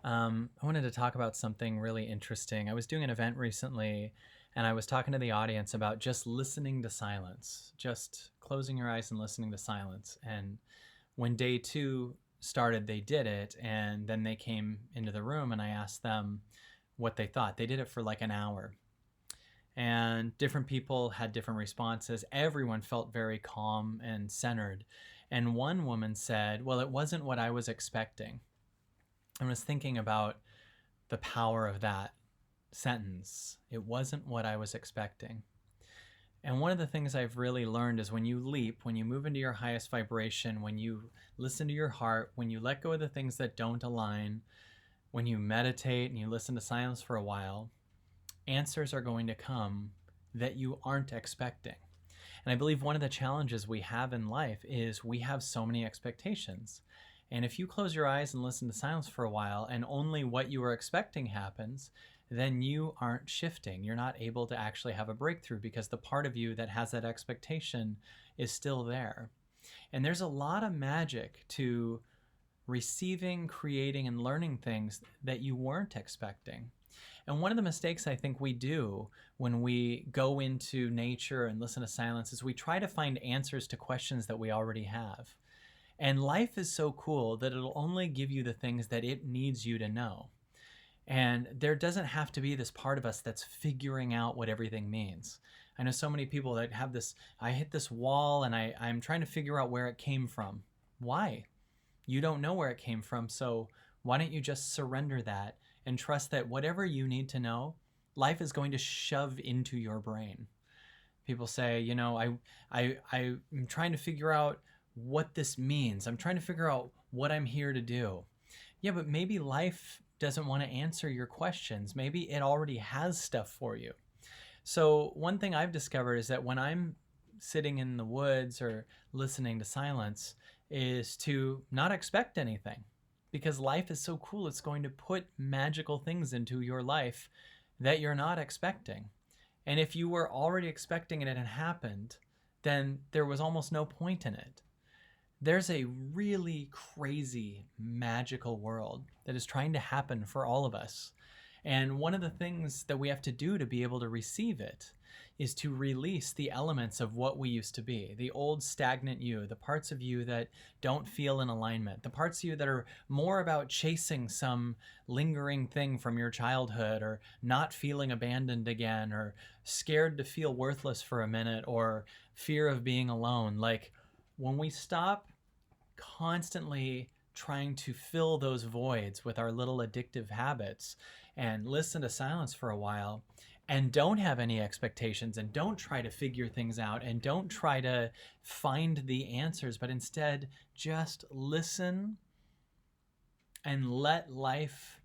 I wanted to talk about something really interesting. I was doing an event recently and I was talking to the audience about just listening to silence, just closing your eyes and listening to silence. And when day two started, they did it. And then they came into the room and I asked them what they thought. They did it for like an hour. And different people had different responses. Everyone felt very calm and centered. And one woman said, "Well, it wasn't what I was expecting." I was thinking about the power of that sentence. It wasn't what I was expecting. And one of the things I've really learned is when you leap, when you move into your highest vibration, when you listen to your heart, when you let go of the things that don't align, when you meditate and you listen to silence for a while, answers are going to come that you aren't expecting. And I believe one of the challenges we have in life is we have so many expectations. And if you close your eyes and listen to silence for a while and only what you were expecting happens, then you aren't shifting. You're not able to actually have a breakthrough because the part of you that has that expectation is still there. And there's a lot of magic to receiving, creating, and learning things that you weren't expecting. And one of the mistakes I think we do when we go into nature and listen to silence is we try to find answers to questions that we already have. And life is so cool that it'll only give you the things that it needs you to know. And there doesn't have to be this part of us that's figuring out what everything means. I know so many people that have this, I hit this wall and I'm trying to figure out where it came from. Why? You don't know where it came from, so why don't you just surrender that and trust that whatever you need to know, life is going to shove into your brain. People say, I'm trying to figure out what this means. I'm trying to figure out what I'm here to do. Yeah, but maybe life doesn't want to answer your questions. Maybe it already has stuff for you. So, one thing I've discovered is that when I'm sitting in the woods or listening to silence, is to not expect anything because life is so cool. It's going to put magical things into your life that you're not expecting. And if you were already expecting it and it happened, then there was almost no point in it. There's a really crazy magical world that is trying to happen for all of us. And one of the things that we have to do to be able to receive it is to release the elements of what we used to be, the old stagnant you, the parts of you that don't feel in alignment, the parts of you that are more about chasing some lingering thing from your childhood or not feeling abandoned again or scared to feel worthless for a minute or fear of being alone. Like when we stop constantly trying to fill those voids with our little addictive habits and listen to silence for a while and don't have any expectations and don't try to figure things out and don't try to find the answers, but instead just listen and let life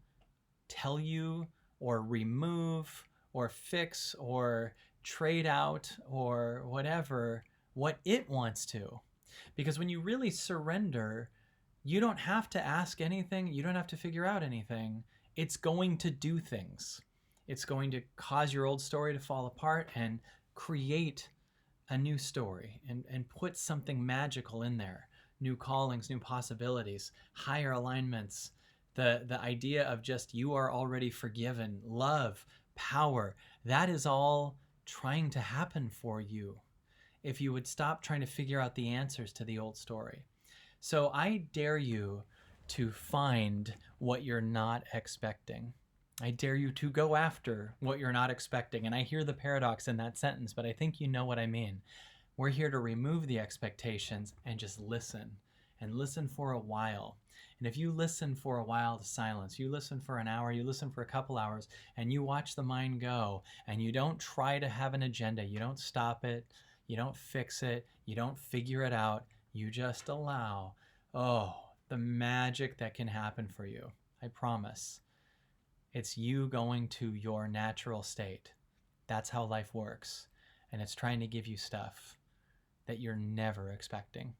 tell you or remove or fix or trade out or whatever what it wants to. Because when you really surrender, you don't have to ask anything, you don't have to figure out anything. It's going to do things. It's going to cause your old story to fall apart and create a new story and put something magical in there. New callings, new possibilities, higher alignments. The idea of just you are already forgiven, love, power, that is all trying to happen for you if you would stop trying to figure out the answers to the old story. So I dare you to find what you're not expecting. I dare you to go after what you're not expecting. And I hear the paradox in that sentence, but I think you know what I mean. We're here to remove the expectations and just listen and listen for a while. And if you listen for a while to silence, you listen for an hour, you listen for a couple hours, and you watch the mind go, and you don't try to have an agenda, you don't stop it, you don't fix it, you don't figure it out, you just allow, oh, the magic that can happen for you. I promise. It's you going to your natural state. That's how life works. And it's trying to give you stuff that you're never expecting.